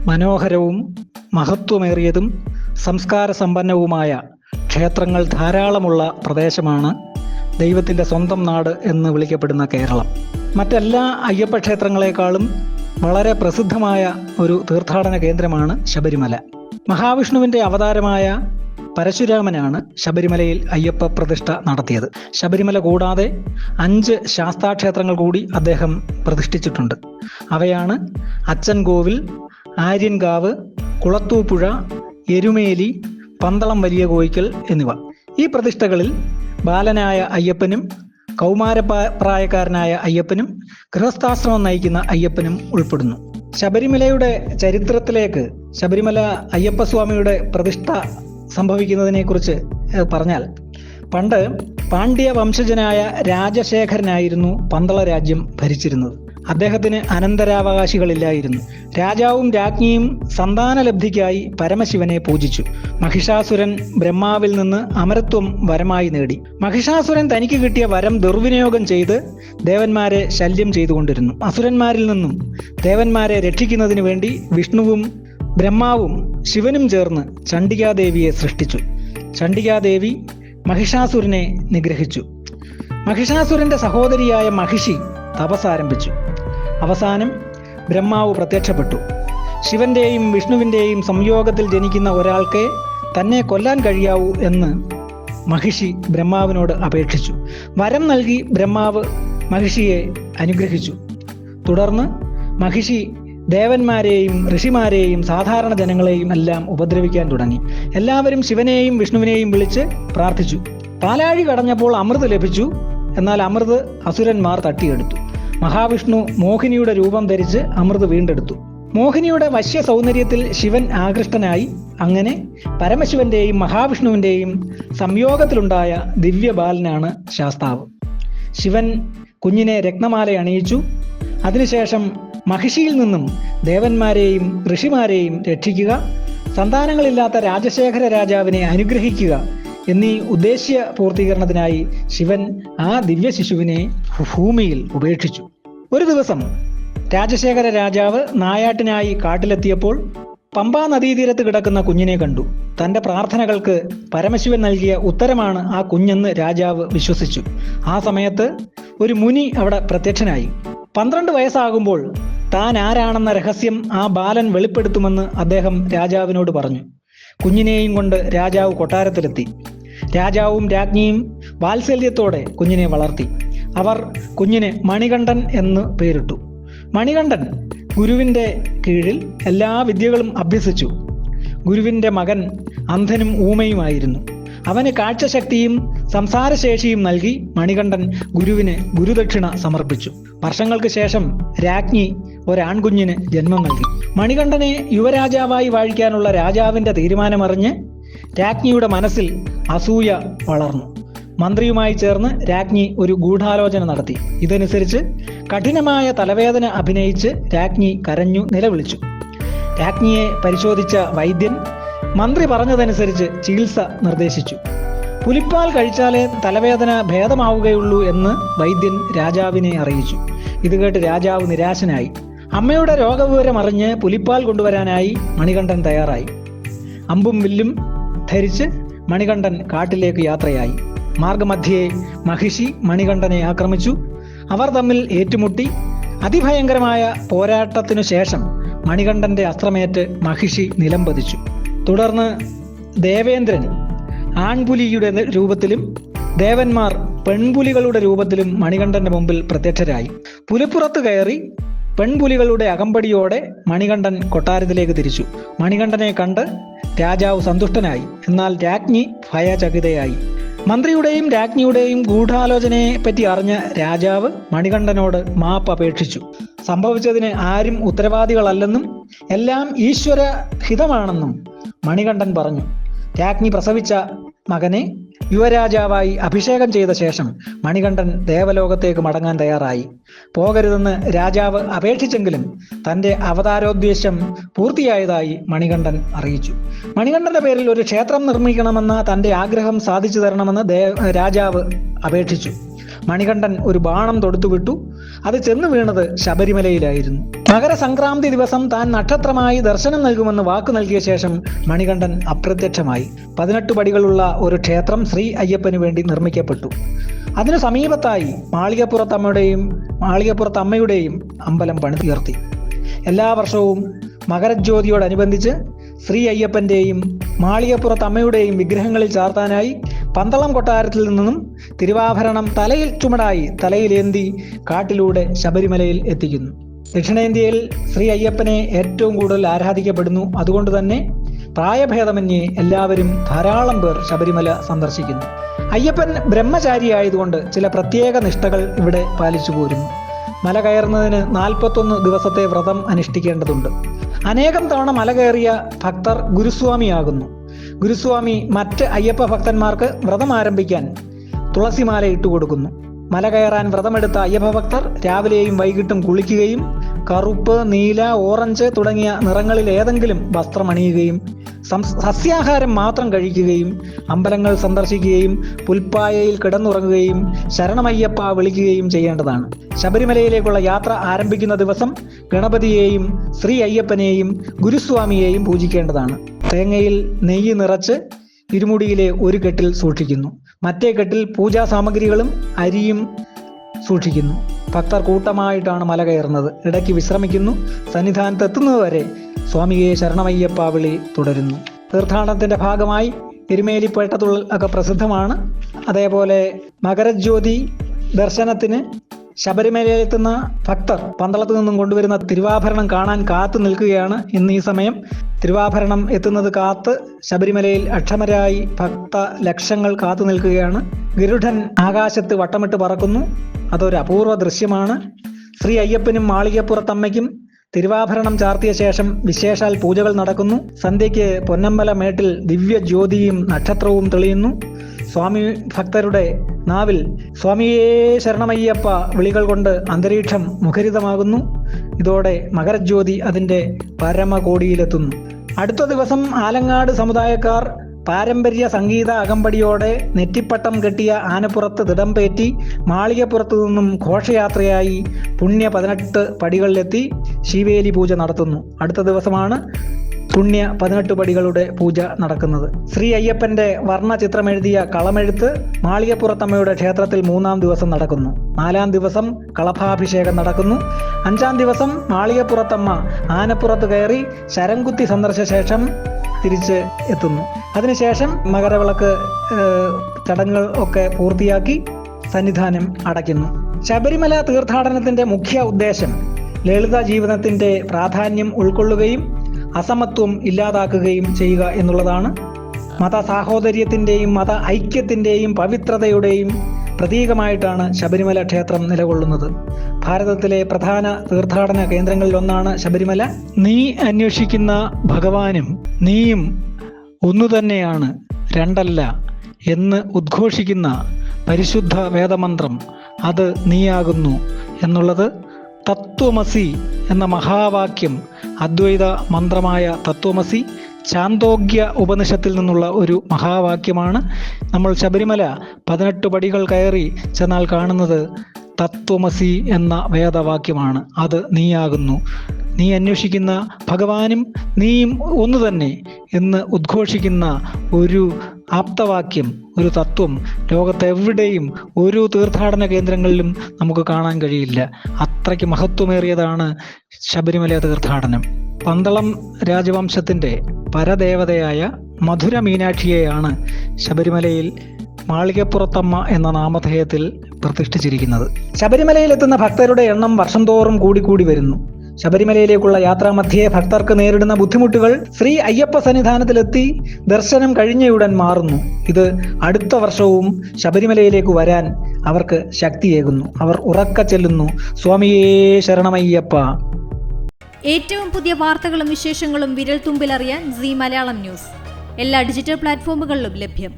മനോഹരവും മഹത്വമേറിയതും സംസ്കാര സമ്പന്നവുമായ ക്ഷേത്രങ്ങൾ ധാരാളമുള്ള പ്രദേശമാണ് ദൈവത്തിൻ്റെ സ്വന്തം നാട് എന്ന് വിളിക്കപ്പെടുന്ന കേരളം. മറ്റെല്ലാ അയ്യപ്പ ക്ഷേത്രങ്ങളെക്കാളും വളരെ പ്രസിദ്ധമായ ഒരു തീർത്ഥാടന കേന്ദ്രമാണ് ശബരിമല. മഹാവിഷ്ണുവിൻ്റെ അവതാരമായ പരശുരാമനാണ് ശബരിമലയിൽ അയ്യപ്പ പ്രതിഷ്ഠ നടത്തിയത്. ശബരിമല കൂടാതെ 5 ശാസ്താക്ഷേത്രങ്ങൾ കൂടി അദ്ദേഹം പ്രതിഷ്ഠിച്ചിട്ടുണ്ട്. അവയാണ് അച്ചൻകോവിൽ, ആര്യൻകാവ്, കുളത്തൂപ്പുഴ, എരുമേലി, പന്തളം വലിയ കോയിക്കൽ എന്നിവ. ഈ പ്രതിഷ്ഠകളിൽ ബാലനായ അയ്യപ്പനും കൗമാരപ്രായക്കാരനായ അയ്യപ്പനും ഗൃഹസ്ഥാശ്രമം നയിക്കുന്ന അയ്യപ്പനും ഉൾപ്പെടുന്നു. ശബരിമലയുടെ ചരിത്രത്തിലേക്ക് ശബരിമല അയ്യപ്പസ്വാമിയുടെ പ്രതിഷ്ഠ സംഭവിക്കുന്നതിനെക്കുറിച്ച് പറഞ്ഞാൽ, പണ്ട് പാണ്ഡ്യ വംശജനായ രാജശേഖരനായിരുന്നു പന്തള രാജ്യം ഭരിച്ചിരുന്നത്. അദ്ദേഹത്തിന് അനന്തരാവകാശികളില്ലായിരുന്നു. രാജാവും രാജ്ഞിയും സന്താനലബ്ധിക്കായി പരമശിവനെ പൂജിച്ചു. മഹിഷാസുരൻ ബ്രഹ്മാവിൽ നിന്ന് അമരത്വം വരമായി നേടി. മഹിഷാസുരൻ തനിക്ക് കിട്ടിയ വരം ദുർവിനിയോഗം ചെയ്ത് ദേവന്മാരെ ശല്യം ചെയ്തുകൊണ്ടിരുന്നു. അസുരന്മാരിൽ നിന്നും ദേവന്മാരെ രക്ഷിക്കുന്നതിന് വേണ്ടി വിഷ്ണുവും ബ്രഹ്മാവും ശിവനും ചേർന്ന് ചണ്ഡികാദേവിയെ സൃഷ്ടിച്ചു. ചണ്ഡികാദേവി മഹിഷാസുരനെ നിഗ്രഹിച്ചു. മഹിഷാസുരന്റെ സഹോദരിയായ മഹിഷി തപസ്സാരംഭിച്ചു. അവസാനം ബ്രഹ്മാവ് പ്രത്യക്ഷപ്പെട്ടു. ശിവന്റെയും വിഷ്ണുവിൻ്റെയും സംയോഗത്തിൽ ജനിക്കുന്ന ഒരാൾക്ക് തന്നെ കൊല്ലാൻ കഴിയാവൂ എന്ന് മഹിഷി ബ്രഹ്മാവിനോട് അപേക്ഷിച്ചു. വരം നൽകി ബ്രഹ്മാവ് മഹിഷിയെ അനുഗ്രഹിച്ചു. തുടർന്ന് മഹിഷി ദേവന്മാരെയും ഋഷിമാരെയും സാധാരണ ജനങ്ങളെയും എല്ലാം ഉപദ്രവിക്കാൻ തുടങ്ങി. എല്ലാവരും ശിവനെയും വിഷ്ണുവിനെയും വിളിച്ച് പ്രാർത്ഥിച്ചു. പാലാഴി കടഞ്ഞപ്പോൾ അമൃത് ലഭിച്ചു. എന്നാൽ അമൃത് അസുരന്മാർ തട്ടിയെടുത്തു. മഹാവിഷ്ണു മോഹിനിയുടെ രൂപം ധരിച്ച് അമൃത് വീണ്ടെടുത്തു. മോഹിനിയുടെ വശ്യ സൗന്ദര്യത്തിൽ ശിവൻ ആകൃഷ്ടനായി. അങ്ങനെ പരമശിവന്റെയും മഹാവിഷ്ണുവിൻ്റെയും സംയോഗത്തിലുണ്ടായ ദിവ്യബാലനാണ് ശാസ്താവ്. ശിവൻ കുഞ്ഞിനെ രത്നമാല അണിയിച്ചു. അതിനുശേഷം മഹിഷിയിൽ നിന്നും ദേവന്മാരെയും ഋഷിമാരെയും രക്ഷിക്കുക, സന്താനങ്ങളില്ലാത്ത രാജശേഖര രാജാവിനെ അനുഗ്രഹിക്കുക എന്നീ ഉദ്ദേശ്യ പൂർത്തീകരണത്തിനായി ശിവൻ ആ ദിവ്യ ശിശുവിനെ ഭൂമിയിൽ ഉപേക്ഷിച്ചു. ഒരു ദിവസം രാജശേഖര രാജാവ് നായാട്ടിനായി കാട്ടിലെത്തിയപ്പോൾ പമ്പാ നദീതീരത്ത് കിടക്കുന്ന കുഞ്ഞിനെ കണ്ടു. തൻ്റെ പ്രാർത്ഥനകൾക്ക് പരമശിവൻ നൽകിയ ഉത്തരമാണ് ആ കുഞ്ഞെന്ന് രാജാവ് വിശ്വസിച്ചു. ആ സമയത്ത് ഒരു മുനി അവിടെ പ്രത്യക്ഷനായി. 12 വയസ്സാകുമ്പോൾ താൻ ആരാണെന്ന രഹസ്യം ആ ബാലൻ വെളിപ്പെടുത്തുമെന്ന് അദ്ദേഹം രാജാവിനോട് പറഞ്ഞു. കുഞ്ഞിനെയും കൊണ്ട് രാജാവ് കൊട്ടാരത്തിലെത്തി. രാജാവും രാജ്ഞിയും വാത്സല്യത്തോടെ കുഞ്ഞിനെ വളർത്തി. അവർ കുഞ്ഞിന് മണികണ്ഠൻ എന്ന് പേരിട്ടു. മണികണ്ഠൻ ഗുരുവിൻ്റെ കീഴിൽ എല്ലാ വിദ്യകളും അഭ്യസിച്ചു. ഗുരുവിൻ്റെ മകൻ അന്ധനും ഊമയുമായിരുന്നു. അവന് കാഴ്ചശക്തിയും സംസാരശേഷിയും നൽകി മണികണ്ഠൻ ഗുരുവിന് ഗുരുദക്ഷിണ സമർപ്പിച്ചു. വർഷങ്ങൾക്ക് ശേഷം രാജ്ഞി ഒരാൺകുഞ്ഞിന് ജന്മം നൽകി. മണികണ്ഠനെ യുവരാജാവായി വാഴിക്കാനുള്ള രാജാവിൻ്റെ തീരുമാനമറിഞ്ഞ് രാജ്ഞിയുടെ മനസ്സിൽ അസൂയ വളർന്നു. മന്ത്രിയുമായി ചേർന്ന് രാജ്ഞി ഒരു ഗൂഢാലോചന നടത്തി. ഇതനുസരിച്ച് കഠിനമായ തലവേദന അഭിനയിച്ച് രാജ്ഞി കരഞ്ഞു നിലവിളിച്ചു. രാജ്ഞിയെ പരിശോധിച്ച വൈദ്യൻ മന്ത്രി പറഞ്ഞതനുസരിച്ച് ചികിത്സ നിർദ്ദേശിച്ചു. പുലിപ്പാൽ കഴിച്ചാലേ തലവേദന ഭേദമാവുകയുള്ളൂ എന്ന് വൈദ്യൻ രാജാവിനെ അറിയിച്ചു. ഇത് കേട്ട് രാജാവ് നിരാശനായി. അമ്മയുടെ രോഗവിവരം അറിഞ്ഞ് പുലിപ്പാൽ കൊണ്ടുവരാനായി മണികണ്ഠൻ തയ്യാറായി. അമ്പും വില്ലും ധരിച്ച് മണികണ്ഠൻ കാട്ടിലേക്ക് യാത്രയായി. മാർഗമധ്യേ മഹിഷി മണികണ്ഠനെ ആക്രമിച്ചു. അവർ തമ്മിൽ ഏറ്റുമുട്ടി. അതിഭയങ്കരമായ പോരാട്ടത്തിനു ശേഷം മണികണ്ഠന്റെ അസ്ത്രമേറ്റ് മഹിഷി നിലംപതിച്ചു. തുടർന്ന് ദേവേന്ദ്രൻ ആൺപുലിയുടെ രൂപത്തിലും ദേവന്മാർ പെൺപുലികളുടെ രൂപത്തിലും മണികണ്ഠന്റെ മുമ്പിൽ പ്രത്യക്ഷരായി. പുലിപ്പുറത്ത് കയറി പെൺപുലികളുടെ അകമ്പടിയോടെ മണികണ്ഠൻ കൊട്ടാരത്തിലേക്ക് തിരിച്ചു. മണികണ്ഠനെ കണ്ട് രാജാവ് സന്തുഷ്ടനായി. എന്നാൽ രാജ്ഞി ഭയചകിതയായി. മന്ത്രിയുടെയും രാജ്ഞിയുടെയും ഗൂഢാലോചനയെ പറ്റി അറിഞ്ഞ രാജാവ് മണികണ്ഠനോട് മാപ്പ് അപേക്ഷിച്ചു. സംഭവിച്ചതിന് ആരും ഉത്തരവാദികളല്ലെന്നും എല്ലാം ഈശ്വര ഹിതമാണെന്നും മണികണ്ഠൻ പറഞ്ഞു. രാജ്ഞി പ്രസവിച്ച മകനെ യുവരാജാവായി അഭിഷേകം ചെയ്ത ശേഷം മണികണ്ഠൻ ദേവലോകത്തേക്ക് മടങ്ങാൻ തയ്യാറായി. പോകരുതെന്ന് രാജാവ് അപേക്ഷിച്ചെങ്കിലും തൻ്റെ അവതാരോദ്ദേശം പൂർത്തിയായതായി മണികണ്ഠൻ അറിയിച്ചു. മണികണ്ഠന്റെ പേരിൽ ഒരു ക്ഷേത്രം നിർമ്മിക്കണമെന്ന തൻ്റെ ആഗ്രഹം സാധിച്ചു തരണമെന്ന് രാജാവ് അപേക്ഷിച്ചു. മണികണ്ഠൻ ഒരു ബാണം തൊടുത്തുവിട്ടു. അത് ചെന്ന് വീണത് ശബരിമലയിലായിരുന്നു. മകരസംക്രാന്തി ദിവസം താൻ നക്ഷത്രമായി ദർശനം നൽകുമെന്ന് വാക്കു നൽകിയ ശേഷം മണികണ്ഠൻ അപ്രത്യക്ഷമായി. 18 പടികളുള്ള ഒരു ക്ഷേത്രം ശ്രീ അയ്യപ്പന് വേണ്ടി നിർമ്മിക്കപ്പെട്ടു. അതിനു സമീപത്തായി മാളികപ്പുറത്തമ്മയുടെയും അമ്പലം പണിതീർത്തി. എല്ലാ വർഷവും മകരജ്യോതിയോടനുബന്ധിച്ച് ശ്രീ അയ്യപ്പന്റെയും മാളികപ്പുറത്തമ്മയുടെയും വിഗ്രഹങ്ങളിൽ ചാർത്താനായി പന്തളം കൊട്ടാരത്തിൽ നിന്നും തിരുവാഭരണം തലയിൽ ചുമടായി തലയിലേന്തി കാട്ടിലൂടെ ശബരിമലയിൽ എത്തിക്കുന്നു. ദക്ഷിണേന്ത്യയിൽ ശ്രീ അയ്യപ്പനെ ഏറ്റവും കൂടുതൽ ആരാധിക്കപ്പെടുന്നു. അതുകൊണ്ട് തന്നെ പ്രായഭേദമന്യേ എല്ലാവരും ധാരാളം പേർ ശബരിമല സന്ദർശിക്കുന്നു. അയ്യപ്പൻ ബ്രഹ്മചാരിയായതുകൊണ്ട് ചില പ്രത്യേക നിഷ്ഠകൾ ഇവിടെ പാലിച്ചു പോരുന്നു. മല കയറുന്നതിന് 41 ദിവസത്തെ വ്രതം അനുഷ്ഠിക്കേണ്ടതുണ്ട്. അനേകം തവണ മല കയറിയ ഭക്തർ ഗുരുസ്വാമിയാകുന്നു. ഗുരുസ്വാമി മറ്റ് അയ്യപ്പ ഭക്തന്മാർക്ക് വ്രതം ആരംഭിക്കാൻ തുളസിമാല ഇട്ടുകൊടുക്കുന്നു. മല കയറാൻ വ്രതമെടുത്ത അയ്യപ്പ ഭക്തർ രാവിലെയും വൈകിട്ടും കുളിക്കുകയും കറുപ്പ്, നീല, ഓറഞ്ച് തുടങ്ങിയ നിറങ്ങളിൽ ഏതെങ്കിലും വസ്ത്രം അണിയുകയും സസ്യാഹാരം മാത്രം കഴിക്കുകയും അമ്പലങ്ങൾ സന്ദർശിക്കുകയും പുൽപ്പായയിൽ കിടന്നുറങ്ങുകയും ശരണമയ്യപ്പ വിളിക്കുകയും ചെയ്യേണ്ടതാണ്. ശബരിമലയിലേക്കുള്ള യാത്ര ആരംഭിക്കുന്ന ദിവസം ഗണപതിയെയും ശ്രീ അയ്യപ്പനെയും ഗുരുസ്വാമിയെയും പൂജിക്കേണ്ടതാണ്. തേങ്ങയിൽ നെയ്യ് നിറച്ച് ഇരുമുടിയിലെ ഒരു കെട്ടിൽ സൂക്ഷിക്കുന്നു. മറ്റേ കെട്ടിൽ പൂജാ സാമഗ്രികളും അരിയും സൂക്ഷിക്കുന്നു. ഭക്തർ കൂട്ടമായിട്ടാണ് മല കയറുന്നത്. ഇടയ്ക്ക് വിശ്രമിക്കുന്നു. സന്നിധാനത്തെത്തുന്നതുവരെ സ്വാമിയെ ശരണമയ്യപ്പ വിളി തുടരുന്നു. തീർത്ഥാടനത്തിന്റെ ഭാഗമായി എരുമേലിപ്പേട്ടതുള്ളൽ ഒക്കെ പ്രസിദ്ധമാണ്. അതേപോലെ മകരജ്യോതി ദർശനത്തിന് ശബരിമലയിലെത്തുന്ന ഭക്തർ പന്തളത്തു നിന്നും കൊണ്ടുവരുന്ന തിരുവാഭരണം കാണാൻ കാത്തു നിൽക്കുകയാണ്. ഇന്ന് ഈ സമയം തിരുവാഭരണം എത്തുന്നത് കാത്ത് ശബരിമലയിൽ അക്ഷമരായി ഭക്ത ലക്ഷങ്ങൾ കാത്തു നിൽക്കുകയാണ്. ഗരുഡൻ ആകാശത്ത് വട്ടമിട്ട് പറക്കുന്നു. അതൊരു അപൂർവ ദൃശ്യമാണ്. ശ്രീ അയ്യപ്പനും മാളികപ്പുറത്തമ്മയ്ക്കും തിരുവാഭരണം ചാർത്തിയ ശേഷം വിശേഷാൽ പൂജകൾ നടക്കുന്നു. സന്ധ്യയ്ക്ക് പൊന്നമ്പല മേട്ടിൽ ദിവ്യ ജ്യോതിയും നക്ഷത്രവും തെളിയുന്നു. സ്വാമി ഭക്തരുടെ നാവിൽ സ്വാമിയേ ശരണമയ്യപ്പ വിളികൾ കൊണ്ട് അന്തരീക്ഷം മുഖരിതമാകുന്നു. ഇതോടെ മകരജ്യോതി അതിന്റെ പരമകോടിയിലെത്തുന്നു. അടുത്ത ദിവസം ആലങ്ങാട് സമുദായക്കാർ പാരമ്പര്യ സംഗീത അകമ്പടിയോടെ നെറ്റിപ്പട്ടം കെട്ടിയ ആനപ്പുറത്ത് തിടംപേറ്റി മാളികപ്പുറത്തു നിന്നും ഘോഷയാത്രയായി പുണ്യ 18 പടികളിലെത്തി ശീവേലി പൂജ നടത്തുന്നു. അടുത്ത ദിവസമാണ് പുണ്യ 18 പടികളുടെ പൂജ നടക്കുന്നത്. ശ്രീ അയ്യപ്പന്റെ വർണ്ണ ചിത്രമെഴുതിയ കളമെഴുത്ത് മാളികപ്പുറത്തമ്മയുടെ ക്ഷേത്രത്തിൽ 3-ാം ദിവസം നടക്കുന്നു. 4-ാം ദിവസം കളഭാഭിഷേകം നടക്കുന്നു. 5-ാം ദിവസം മാളികപ്പുറത്തമ്മ ആനപ്പുറത്ത് കയറി ശരംകുത്തി സന്ദർശിച്ച ശേഷം തിരിച്ച് എത്തുന്നു. അതിനുശേഷം മകരവിളക്ക് ചടങ്ങുകൾ ഒക്കെ പൂർത്തിയാക്കി സന്നിധാനം അടയ്ക്കുന്നു. ശബരിമല തീർത്ഥാടനത്തിന്റെ മുഖ്യ ഉദ്ദേശം ലളിത ജീവിതത്തിന്റെ പ്രാധാന്യം ഉൾക്കൊള്ളുകയും അസമത്വം ഇല്ലാതാക്കുകയും ചെയ്യുക എന്നുള്ളതാണ്. മത സാഹോദര്യത്തിന്റെയും മത ഐക്യത്തിന്റെയും പവിത്രതയുടെയും പ്രതീകമായിട്ടാണ് ശബരിമല ക്ഷേത്രം നിലകൊള്ളുന്നത്. ഭാരതത്തിലെ പ്രധാന തീർത്ഥാടന കേന്ദ്രങ്ങളിലൊന്നാണ് ശബരിമല. നീ അന്വേഷിക്കുന്ന ഭഗവാനും നീയും ഒന്നു തന്നെയാണ്, രണ്ടല്ല എന്ന് ഉദ്ഘോഷിക്കുന്ന പരിശുദ്ധ വേദമന്ത്രം അത് നീയാകുന്നു എന്നുള്ളത് തത്വമസി എന്ന മഹാവാക്യം അദ്വൈത മന്ത്രമായ തത്വമസി ചാന്തോഗ്യ ഉപനിഷത്തിൽ നിന്നുള്ള ഒരു മഹാവാക്യമാണ്. നമ്മൾ ശബരിമല 18 പടികൾ കയറി ചെന്നാൽ കാണുന്നത് തത്വമസി എന്ന വേദവാക്യമാണ്. അത് നീയാകുന്നു, നീ അന്വേഷിക്കുന്ന ഭഗവാനും നീയും ഒന്നു തന്നെ എന്ന് ഉദ്ഘോഷിക്കുന്ന ഒരു ആപ്തവാക്യം, ഒരു തത്വം ലോകത്തെവിടെയും ഒരു തീർത്ഥാടന കേന്ദ്രങ്ങളിലും നമുക്ക് കാണാൻ കഴിയില്ല. അത്രയ്ക്ക് മഹത്വമേറിയതാണ് ശബരിമല തീർത്ഥാടനം. പന്തളം രാജവംശത്തിന്റെ പരദേവതയായ മധുര മീനാക്ഷിയെയാണ് ശബരിമലയിൽ മാളികപ്പുറത്തമ്മ എന്ന നാമധേയത്തിൽ പ്രതിഷ്ഠിച്ചിരിക്കുന്നത്. ശബരിമലയിലെത്തുന്ന ഭക്തരുടെ എണ്ണം വർഷം തോറും കൂടിക്കൂടി വരുന്നു. ശബരിമലയിലേക്കുള്ള യാത്രാമധ്യേ ഭക്തർക്ക് നേരിടുന്ന ബുദ്ധിമുട്ടുകൾ ശ്രീ അയ്യപ്പ സന്നിധാനത്തിലെത്തി ദർശനം കഴിഞ്ഞയുടൻ മാറുന്നു. ഇത് അടുത്ത വർഷവും ശബരിമലയിലേക്ക് വരാൻ അവർക്ക് ശക്തിയേകുന്നു. അവർ ഉറക്കെ ചെല്ലുന്നു, സ്വാമിയേ ശരണമയ്യപ്പ. ഏറ്റവും പുതിയ വാർത്തകളും വിശേഷങ്ങളും വിരൽ തുമ്പിലറിയാൻ സീ മലയാളം ന്യൂസ് എല്ലാ ഡിജിറ്റൽ പ്ലാറ്റ്ഫോമുകളിലും ലഭ്യം.